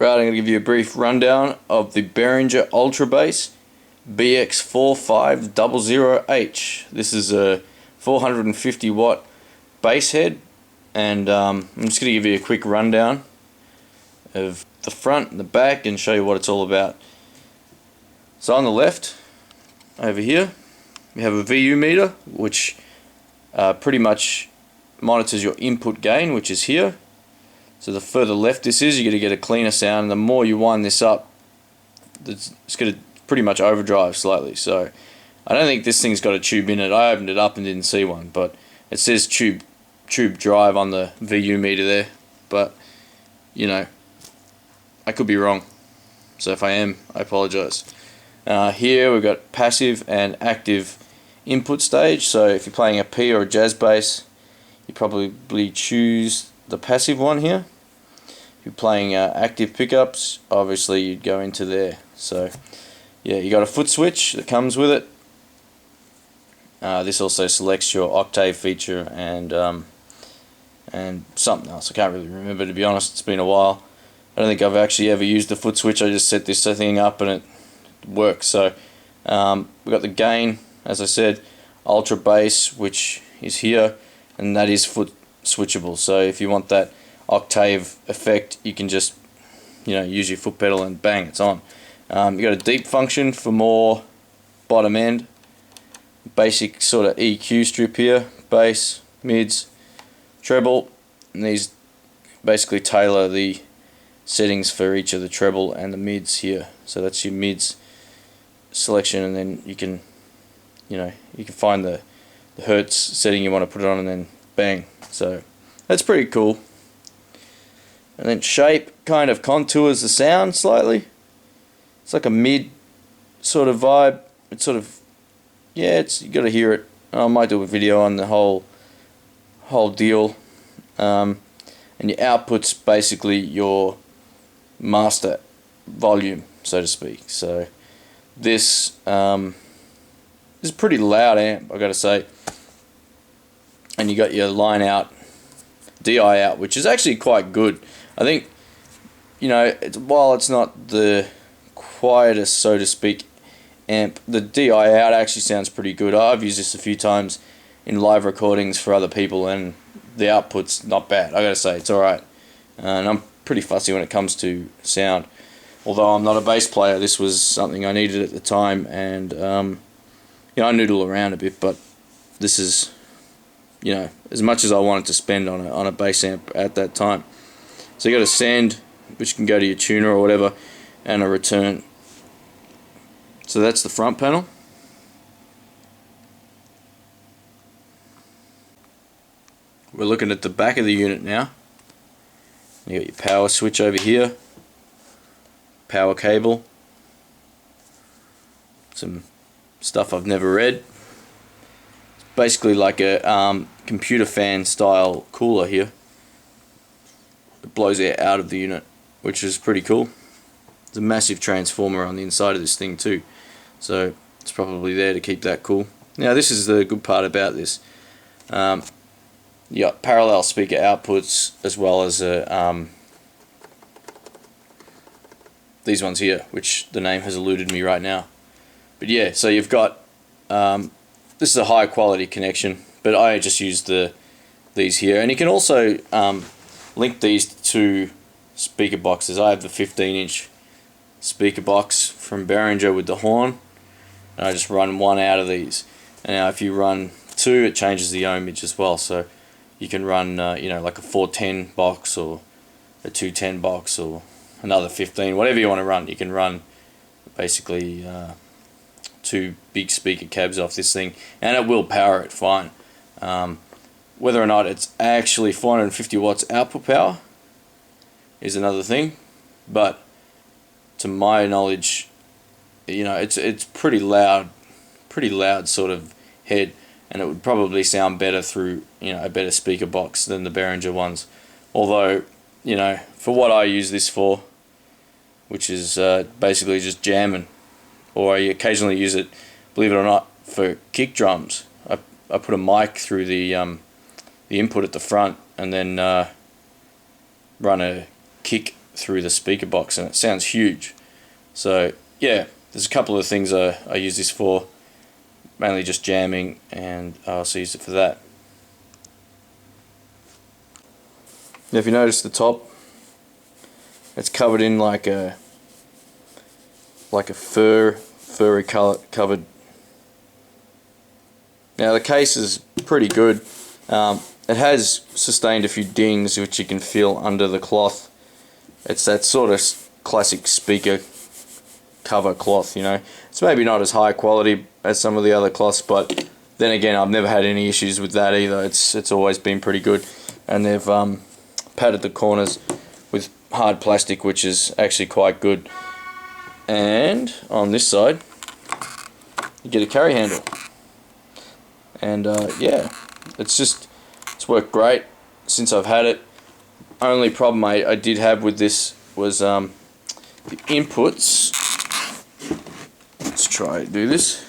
Right, I'm going to give you a brief rundown of the Behringer Ultrabass BX4500H. This is a 450 watt bass head, and I'm just going to give you a quick rundown of the front and the back and show you what it's all about. So on the left, over here, we have a VU meter, which pretty much monitors your input gain, which is here. So the further left this is, you're going to get a cleaner sound, and the more you wind this up, it's going to pretty much overdrive slightly. So I don't think this thing's got a tube in it. I opened it up and didn't see one, but it says tube drive on the VU meter there, but you know, I could be wrong. So if I am, I apologize. Here we've got passive and active input stage. So if you're playing a P or a jazz bass, you probably choose the passive one here. If you're playing active pickups, obviously you'd go into there. So yeah, you got a foot switch that comes with it. This also selects your octave feature and something else. I can't really remember, to be honest. It's been a while. I don't think I've actually ever used the foot switch. I just set this thing up and it works. So we've got the gain, as I said, ultra bass, which is here, and that is foot switchable. So if you want that octave effect, you can just, you know, use your foot pedal and bang, it's on. You got a deep function for more bottom end, basic sort of EQ strip here, bass, mids, treble, and these basically tailor the settings for each of the treble and the mids here. So that's your mids selection, and then you can, you know, you can find the hertz setting you want to put it on, and then bang. So that's pretty cool. And then shape kind of contours the sound slightly. It's like a mid sort of vibe. It's sort of, yeah, it's, you got to hear it. I might do a video on the whole deal. And your output's basically your master volume, so to speak. So this is a pretty loud amp, I got to say. And you got your line out, DI out, which is actually quite good. I think, you know, while it's not the quietest, so to speak, amp, the DI out actually sounds pretty good. I've used this a few times in live recordings for other people, and the output's not bad. I gotta say, it's alright. And I'm pretty fussy when it comes to sound. Although I'm not a bass player, this was something I needed at the time, and you know, I noodle around a bit, but this is, you know, as much as I wanted to spend on a bass amp at that time. So you got a send, which can go to your tuner or whatever, and a return. So that's the front panel. We're looking at the back of the unit now. You got your power switch over here, power cable, some stuff I've never read. Basically like a computer fan style cooler here. It blows air out of the unit, which is pretty cool. There's a massive transformer on the inside of this thing too, so it's probably there to keep that cool. Now this is the good part about this. You got parallel speaker outputs, as well as these ones here, which the name has eluded me right now. But yeah, so you've got this is a high quality connection, but I just used these here, and you can also link these to speaker boxes. I have the 15-inch speaker box from Behringer with the horn, and I just run one out of these. And now if you run two, it changes the ohmage as well. So you can run you know, like a 410 box or a 210 box or another 15, whatever you want to run. You can run basically two big speaker cabs off this thing, and it will power it fine. Whether or not it's actually 450 watts output power is another thing, but to my knowledge, you know, it's pretty loud sort of head, and it would probably sound better through, you know, a better speaker box than the Behringer ones. Although, you know, for what I use this for, which is basically just jamming, or I occasionally use it, believe it or not, for kick drums. I put a mic through the input at the front, and then run a kick through the speaker box, and it sounds huge. So yeah, there's a couple of things I use this for, mainly just jamming, and I also use it for that. Now if you notice the top, it's covered in like a furry covered. Now the case is pretty good. It has sustained a few dings which you can feel under the cloth. It's that sort of classic speaker cover cloth, you know. It's maybe not as high quality as some of the other cloths, but then again, I've never had any issues with that either. It's always been pretty good, and they've padded the corners with hard plastic, which is actually quite good. And on this side, you get a carry handle, and yeah, it's worked great since I've had it. Only problem I did have with this was the inputs. Let's try to do this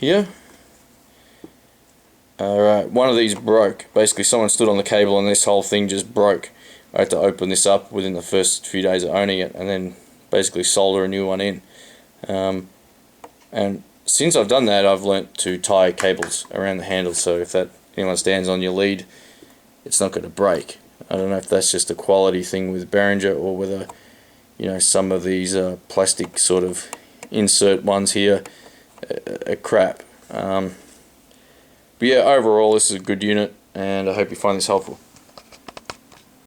here. Alright, one of these broke. Basically someone stood on the cable and this whole thing just broke. I had to open this up within the first few days of owning it, and then basically solder a new one in. And since I've done that, I've learnt to tie cables around the handle, so if anyone stands on your lead, it's not going to break. I don't know if that's just a quality thing with Behringer, or whether, you know, some of these plastic sort of insert ones here are crap. But yeah, overall this is a good unit, and I hope you find this helpful.